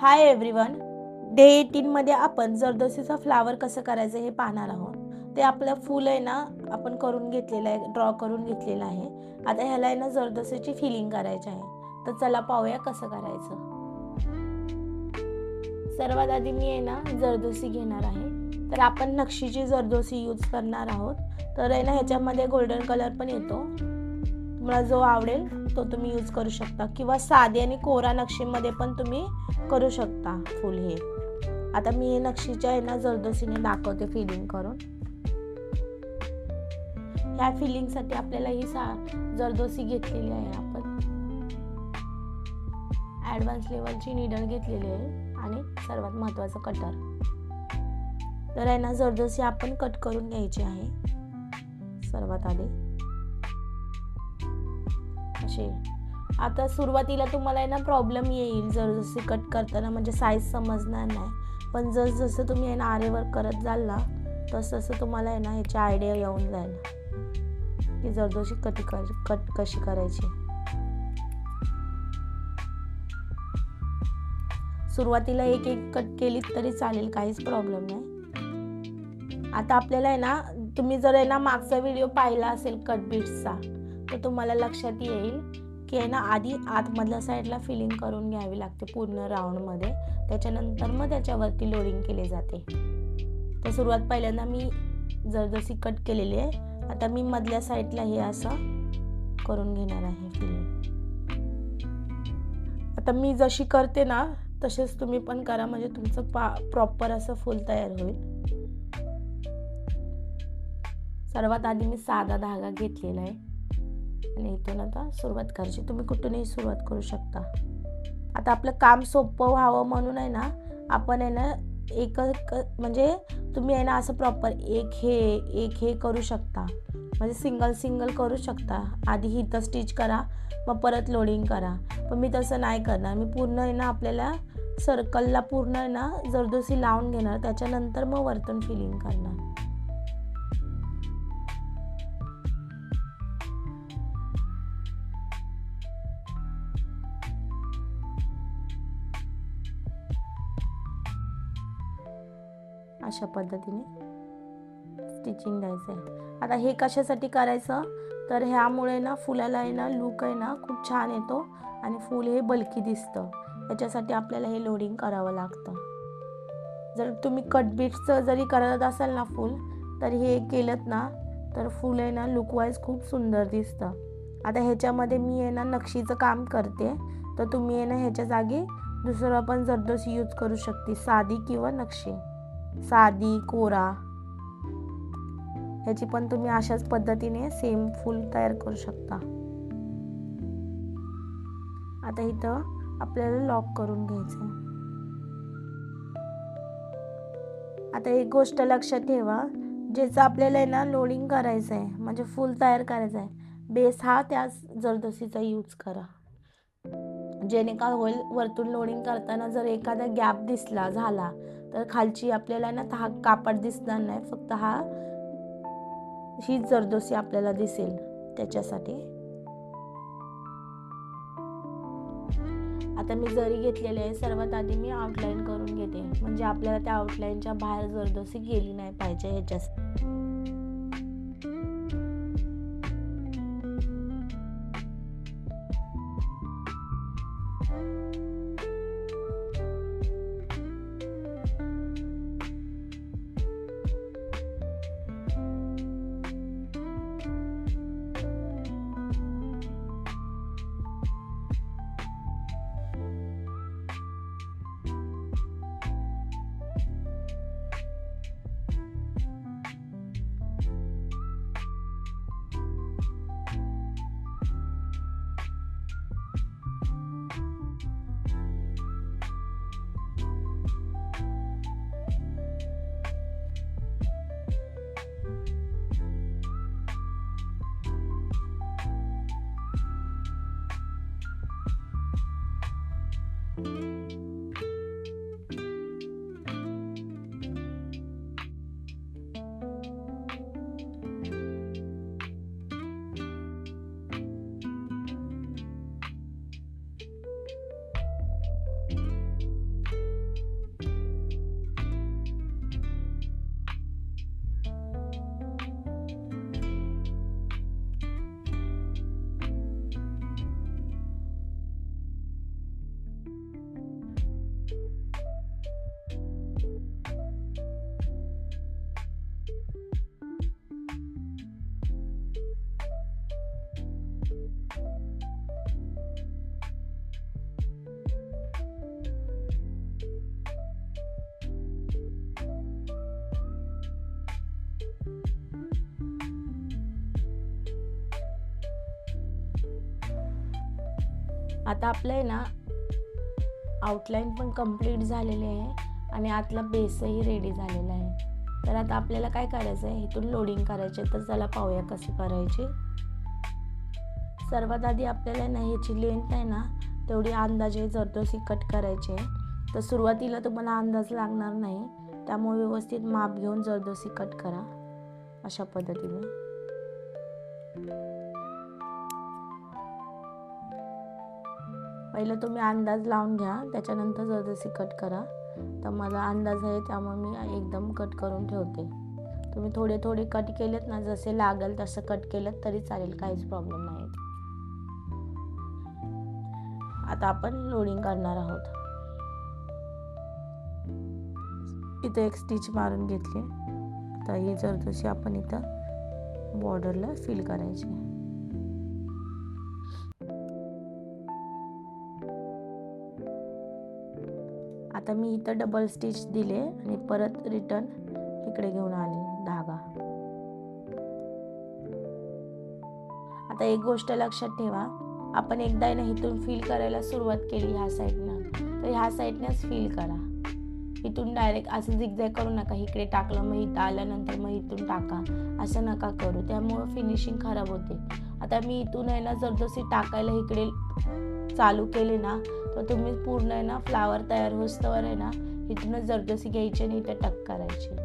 Hi everyone. Day 18 मध्ये आपण जरदोसीचा flower कसं करायचं हे पाहणार आहोत. ते आपलं फूल आहे ना, आपण करून घेतलेलं आहे, ड्रॉ करून घेतलेलं आहे. आता ह्याला आहे ना जरदोसीची फिलिंग करायची आहे. तर चला पाहूया कसं करायचं. सर्वात आधी मी आहे ना जरदोसी घेणार आहे. तर आपण नक्षीची जरदोसी यूज करणार आहोत. तर आहे ना ह्याच्यामध्ये गोल्डन कलर पण येतो. तुम्हाला जो आवडेल तो तुम्ही यूज करू शकता, किंवा साधी आणि कोरा नक्षीमध्ये पण तुम्ही करू शकता फुल हे. आता मी हे नक्षीच्या आहे ना जरदोसीने दाखवते फिलिंग करून. ह्या फिलिंगसाठी आपल्याला ही जरदोसी घेतलेली आहे. आपण ॲडव्हान्स लेवलची निडल घेतलेली आहे आणि सर्वात महत्त्वाचं कटर. तर आहे ना जरदोसी आपण कट करून घ्यायची आहे. सर्वात आधी असे. आता सुरुवातीला तुम्हाला आहे ना प्रॉब्लेम येईल जरदोसी कट करताना, म्हणजे साईज समजणार नाही. पण जसं तुम्ही आहे ना आरेवर्क करत जाल ना, तसं तुम्हाला आहे ना ह्याची आयडिया येऊन जाईल की जरदोसी कट कशी करायची. सुरुवातीला एक एक कट केली तरी चालेल, काहीच प्रॉब्लेम नाही. आता आपल्याला आहे ना, तुम्ही जर आहे ना मागचा व्हिडिओ पाहिला असेल कट बीट्सचा, तर तुम्हाला लक्षात येईल की आहे ना आधी आतमधल्या साईडला फिलिंग करून घ्यावी लागते पूर्ण राऊंडमध्ये. त्याच्यानंतर मग त्याच्यावरती लोडिंग केले जाते. तर सुरुवात पहिल्यांदा मी जरदोसी कट केलेली आहे. आता मी मधल्या साईडला हे असं करून घेणार आहे फिलिंग. आता मी जशी करते ना तसेच तुम्ही पण करा, म्हणजे तुमचं प्रॉपर असं फुल तयार होईल. सर्वात आधी मी साधा धागा घेतलेला आहे आणि इथून आता सुरुवात करायची. तुम्ही कुठूनही सुरुवात करू शकता. आता आपलं काम सोपं व्हावं म्हणून आहे ना आपण आहे ना एक म्हणजे तुम्ही आहे ना असं प्रॉपर एक हे करू शकता, म्हणजे सिंगल करू शकता. आधी इथं स्टिच करा, मग परत लोडिंग करा. पण मी तसं नाही करणार. मी पूर्ण आहे ना आपल्याला सर्कलला पूर्ण आहे ना जरदोसी लावून घेणार, त्याच्यानंतर मग वरतून फिलिंग करणार. अशा पद्धतीने स्टिचिंग द्यायचं आहे. आता हे कशासाठी करायचं, तर ह्यामुळे ना फुलाला आहे ना लुक आहे ना खूप छान येतो आणि फूल हे बल्की दिसतं. याच्यासाठी आपल्याला हे लोडिंग करावं लागतं. जर तुम्ही कट बीट्सचं जरी करत असाल ना फुल, तर हे केलं ना तर फुल आहे ना लुकवाईज खूप सुंदर दिसतं. आता ह्याच्यामध्ये मी आहे ना नक्षीचं काम करते, तर तुम्ही आहे ना ह्याच्या जागी दुसरं पण जरदोसी यूज करू शकते, साधी किंवा नक्षी, साधी कोरा. ह्याची पण तुम्ही अशाच पद्धतीने सेम फुल तयार करू शकता. आता इथं आपल्याला लॉक करून घ्यायचं. आता एक गोष्ट लक्षात ठेवा, ज्याचं आपल्याला आहे ना लोडिंग करायचं आहे, म्हणजे फुल तयार करायचं आहे, बेस हा त्याच जरदोसीचा यूज करा. जेणे काय होईल, वरतून लोडिंग करताना जर एखादा गॅप दिसला झाला तर खालची आपल्याला ना हा कापड दिसणार नाही, फक्त ही जरदोसी आपल्याला दिसेल. त्याच्यासाठी आता मी जरी घेतलेले आहे, सर्वात आधी मी आउटलाईन करून घेते, म्हणजे आपल्याला त्या आउटलाईनच्या बाहेर जरदोसी गेली नाही पाहिजे ह्याच्यासाठी. आता आपलं आहे ना आउटलाईन पण कंप्लीट झालेली आहे आणि आतला बेसही रेडी झालेला आहे. तर आता आपल्याला काय करायचं आहे, इथून लोडिंग करायचे. तर चला पाहूया कसे करायचे. सर्वात आधी आपल्याला ना ह्याची लेंथ आहे ना तेवढी अंदाजे जरदोशी कट करायची आहे. तर सुरुवातीला तुम्हाला अंदाज लागणार नाही, त्यामुळे व्यवस्थित माप घेऊन जरदोशी कट करा अशा पद्धतीने. पहिलं तुम्ही अंदाज लावून घ्या, त्याच्यानंतर जरदोशी कट करा. तर मला अंदाज आहे त्यामुळे मी एकदम कट करून ठेवते. तुम्ही थोडे थोडे कट केलेत ना, जसे लागेल तसं कट केलं तरी चालेल, काहीच प्रॉब्लेम नाही. आता आपण लोडिंग करणार आहोत. इथं एक स्टिच मारून घेतली. आता ही जरदोशी आपण इथं बॉर्डरला फिल करायची. आता मी इथं डबल स्टिच दिले आणि परत रिटर्न इकडे घेऊन आले धागा. आता एक गोष्ट लक्षात ठेवा, आपण एकदा इथून फिल करायला सुरुवात केली ह्या साईडनं, तर ह्या साईडनंच फिल करा. इथून डायरेक्ट असं झिगझॅग करू नका, इकडे टाकलं मग इथं आल्यानंतर मग इथून टाका, असं नका करू, त्यामुळं फिनिशिंग खराब होते. आता मी इथून ना जरदोशी टाकायला इकडे चालू केले ना, तर तुम्ही पूर्ण फ्लावर तयार होस्तवर इथूनच जरदोशी घ्यायची आणि इथं टक करायची.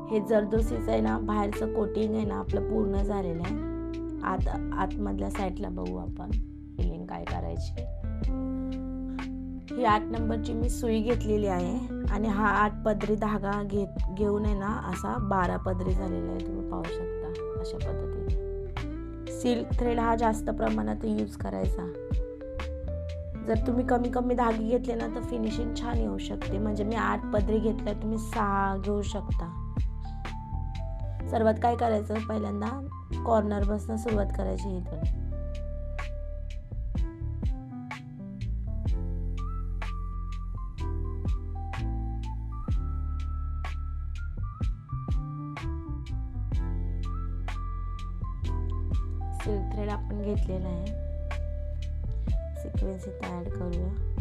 हे जरदोशीचं आहे ना, बाहेरचं कोटिंग आहे ना आपलं पूर्ण झालेलं आहे. आतमधल्या साईडला बघू आपण फिलिंग काय करायची. ही 8 नंबरची मी सुई घेतलेली आहे आणि हा 8 पदरी धागा घेऊन आहे ना असा 12 पदरी झालेला आहे. तुम्ही पाहू शकता अशा पद्धतीने. सिल्क थ्रेड हा जास्त प्रमाणात यूज करायचा. जर तुम्ही कमी धागे घेतले ना तर फिनिशिंग छान येऊ शकते. म्हणजे मी 8 पदरी घेतल्या, तुम्ही 6 घेऊ शकता. सर्वात काय करायचं, पहिल्यांदा कॉर्नरपासून सुरुवात करायची इथून. सिल्क थ्रेड आपण घेतलेला आहे, सिक्वेन्स इथं ऍड करूया.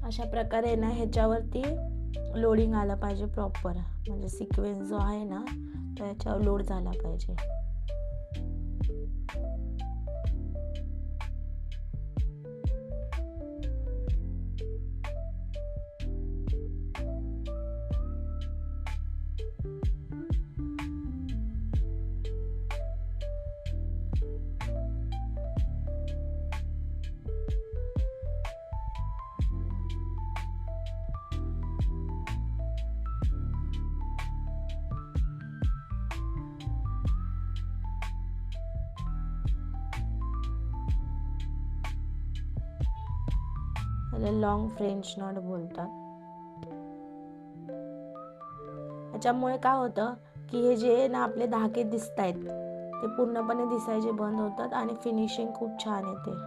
अशा प्रकारे ना ह्याच्यावरती लोडिंग आलं पाहिजे प्रॉपर, म्हणजे सिक्वेन्स जो आहे ना तो ह्याच्यावर लोड झाला पाहिजे. त्याला लॉंग फ्रेंच नॉट बोलतात. याच्यामुळे काय होतं की हे जे ना आपले धागे दिसत आहेत ते पूर्णपणे दिसायचे बंद होतात आणि फिनिशिंग खूप छान येते.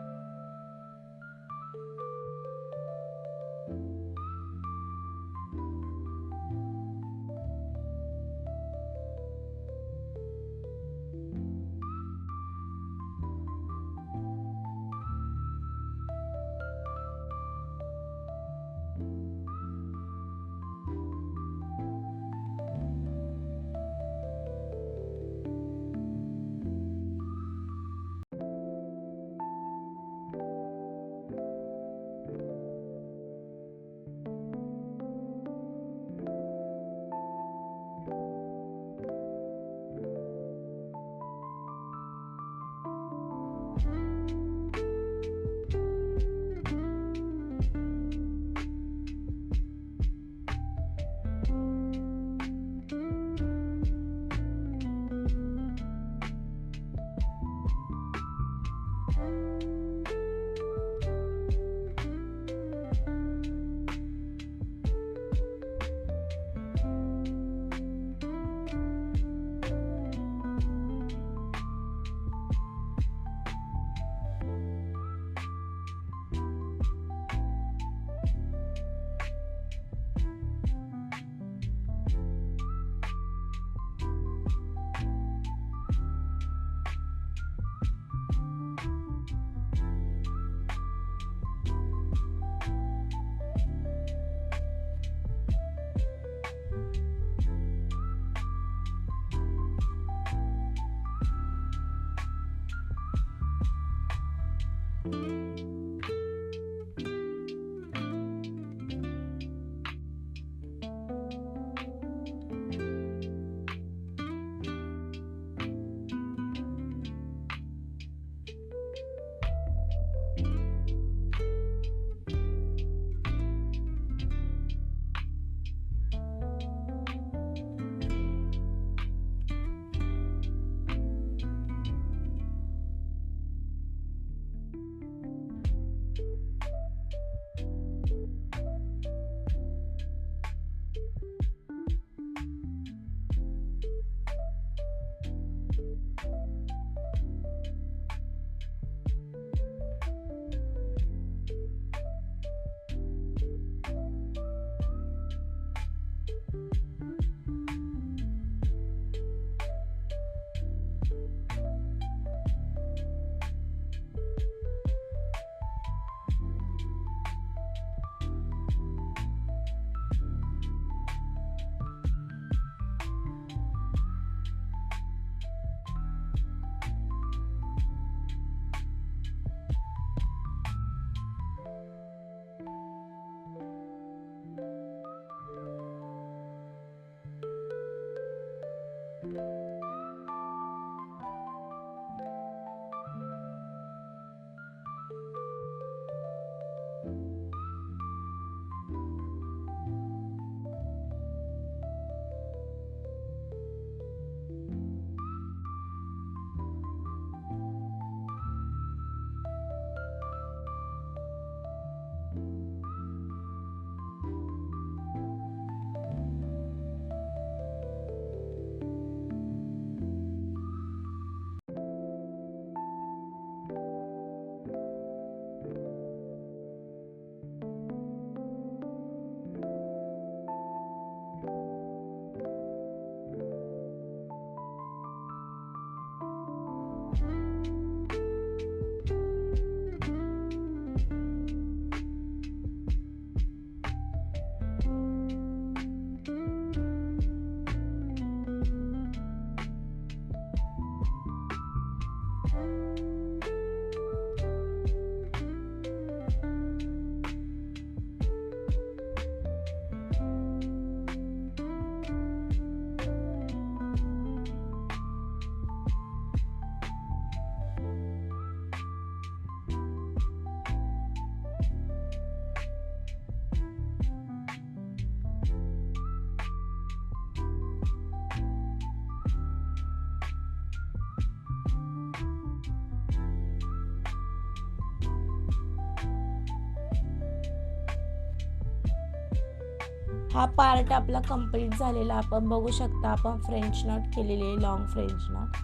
हा पार्ट आपला कंप्लीट झालेला आपण बघू शकता. आपण फ्रेंच नॉट केलेली आहे, लॉंग फ्रेंच नॉट.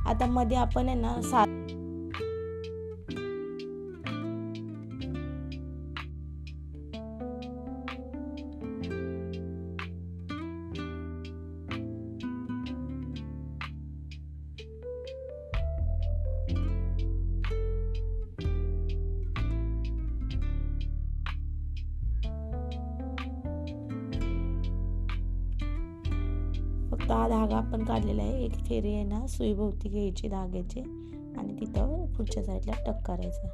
आता मध्ये आपण आहे ना फक्त हा धागा आपण काढलेला आहे. एक फेरी आहे ना सुईभोवती घ्यायची धाग्याची आणि तिथं पुढच्या साईडला टक करायचा.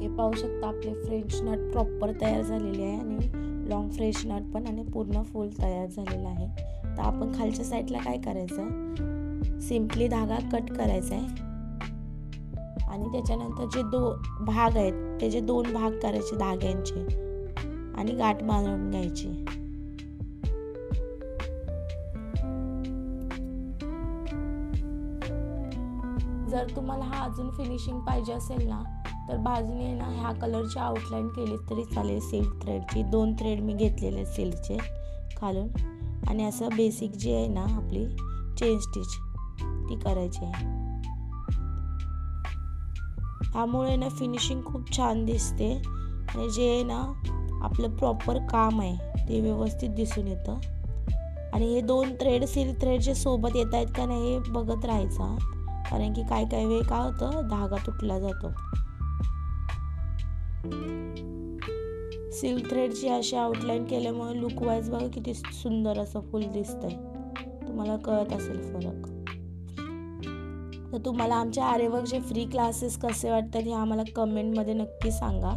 हे पाहू शकता आपले फ्रेंच नट प्रॉपर तयार झालेले आहे आणि लॉंग फ्रेंच नट पण आणि पूर्ण फुल तयार झालेला आहे. तर आपण खालच्या साईडला काय करायचं, सिम्पली धागा कट करायचा आहे आणि त्याच्यानंतर जे भाग आहेत त्याचे 2 भाग करायचे धाग्यांचे आणि गाठ बांधून घ्यायची. जर तुम्हाला हा अजून फिनिशिंग पाहिजे असेल ना तर बाजूने ना ह्या कलरची आउटलाईन केली तरी चालेल. सिल्क थ्रेडची 2 थ्रेड मी घेतलेले सिल्कचे खालून आणि असं बेसिक जी आहे ना आपली चेन स्टिच ती करायची आहे. त्यामुळे ना फिनिशिंग खूप छान दिसते आणि जे ना आपलं प्रॉपर काम आहे ते व्यवस्थित दिसून येतं. आणि हे 2 थ्रेड सिल्क थ्रेडचे सोबत येत आहेत का नाही हे बघत राहायचा, कारण की काय वेळ काय होतं धागा तुटला जातो. सिल्क थ्रेडची अशी आउटलाईन केल्यामुळे लुक वाईज बघा किती सुंदर असं फुल दिसतंय. तुम्हाला कळत असेल फरक. तर तुम्हाला आमच्या आरीवर्कचे फ्री क्लासेस कसे वाटतात हे आम्हाला कमेंटमध्ये नक्की सांगा.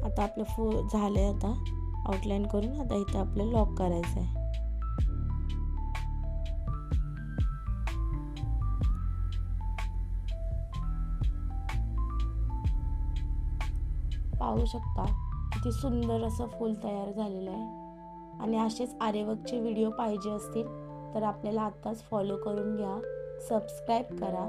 आता आपलं फुल झालंय. आता आउटलाईन करून आता इथं आपल्याला लॉक करायचं आहे. पाहू शकता किती सुंदर असं फुल तयार झालेलं आहे. आणि असेच आरीवर्कचे व्हिडिओ पाहिजे असतील तर आपल्याला आत्ताच फॉलो करून घ्या. सबस्क्राईब करा